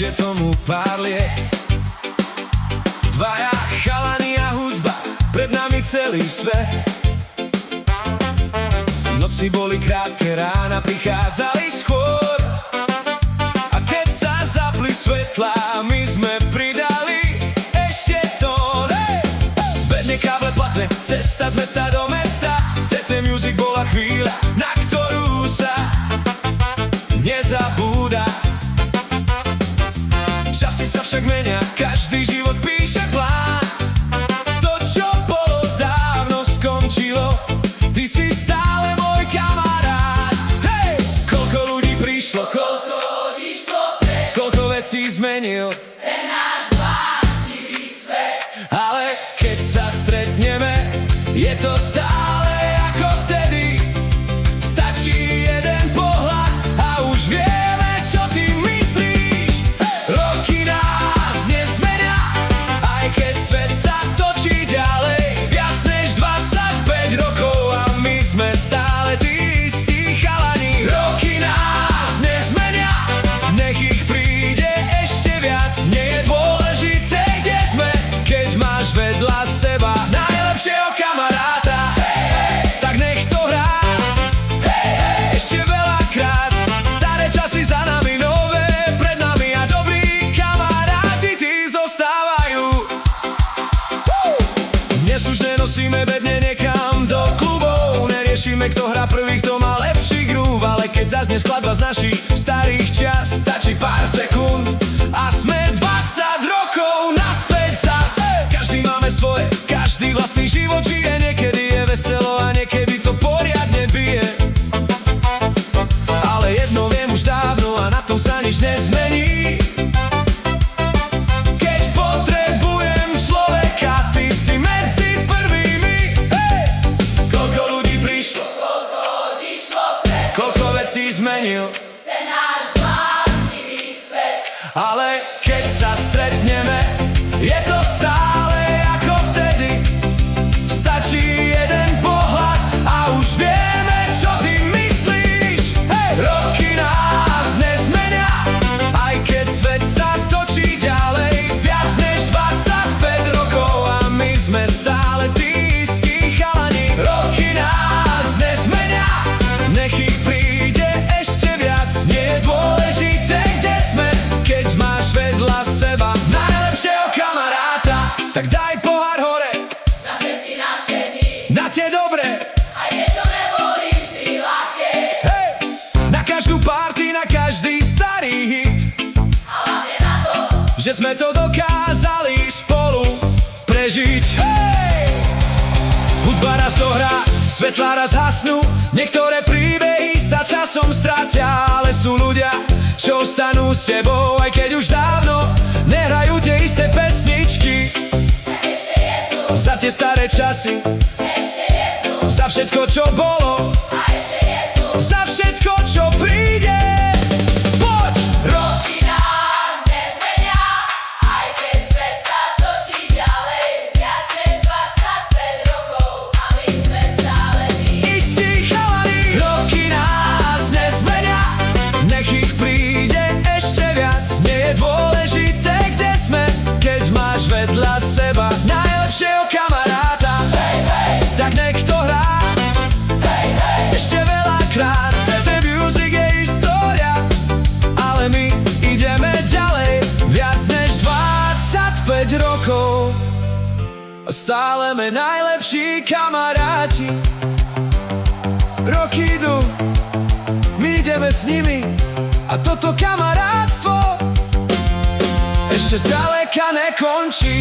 je tomu pár liet. Dvaja chalani a hudba, pred nami celý svet. Noci boli krátke, rána prichádzali skôr. A keď sa zapli svetlá, my sme pridali ešte tón. Bedne káble platné, cesta z mesta do mesta. TT Music bola chvíľa, na ktorú sa nezabúda. Časy sa však menia, každý život píše plán. To, čo bolo dávno, skončilo. Ty si stále môj kamarát. Hej! Koľko ľudí prišlo, koľko odišlo preč, koľko vecí zmenil ten náš bláznivý svet. Ale keď sa stretneme, je to stále ako vtedy. Stačí jeden pohľad a už vieme, čo ty myslíš. Roky nás nezmenia, aj keď svet sa točí ďalej. Viac než 25 rokov a my sme stále tí istí chalani. Roky nás nezmenia, nech ich príde ešte viac. Nie je dôležité, kde sme, keď máš vedľa seba najlepšieho kamaráta. Tak nech to hrá ešte veľakrát. Staré časy za nami, nové pred nami a dobrí kamaráti tí zostávajú. Dnes už nenosíme bedne niekam do klubov, neriešime, kto hrá prvý, kto má lepší groove. Ale keď zaznie skladba z našich starých čias, stačí pár sekúnd a sme 20 rokov naspäť zas. Každý máme svoje, každý vlastný život žije. Niekedy je veselo a niekedy to poriadne bije. Ale jedno viem už dávno a na tom sa nič nezmení. Keď potrebujem človeka, ty si medzi prvými. Hej! Koľko ľudí prišlo, Koľko odišlo preč, koľko vecí zmenil. ten náš bláznivý svet. Ale keď sa stretneme, je to stále ako vtedy. Stačí jeden pohľad a už vieme, čo ty myslíš. Hej! Roky nás nezmenia, aj keď svet sa točí ďalej. Viac než 25 rokov a my sme stále tí istí chalani. Roky nás nezmenia, nech ich príde ešte viac. Nie je dôležité, kde sme, keď máš vedľa seba najlepšieho kamaráta. Tak daj pohár hore Na všetky naše dni, na tie dobré. aj tie, čo neboli vždy ľahké. Hej! Na každú party, na každý starý hit. A hlavne na to, Že sme to dokázali spolu prežiť. Hej! Hudba raz dohrá, svetlá raz hasnú. Niektoré príbehy sa časom stratia, ale sú ľudia, čo ostanú s tebou, aj keď už dávno nehrajú tie isté pesničky. ešte je tu, Za tie staré časy, ešte je tu, za všetko, čo bolo, a ešte je tu. za všetko, čo príde. Poď! Roky nás nezmenia, aj keď svet sa točí ďalej. Viac než 25 rokov a my sme stále tí. Istí chalani. Roky nás nezmenia, nech ich príde ešte viac. Nie je dôležité, kde sme, keď máš vedľa seba najlepšieho kamaráta. Tak nech to hrá ešte veľakrát. TT Music je história, ale my ideme ďalej. Viac než 25 rokov a stále sme najlepší kamaráti. Roky idú, my ideme s nimi a toto kamarátstvo ešte zďaleka nekončí.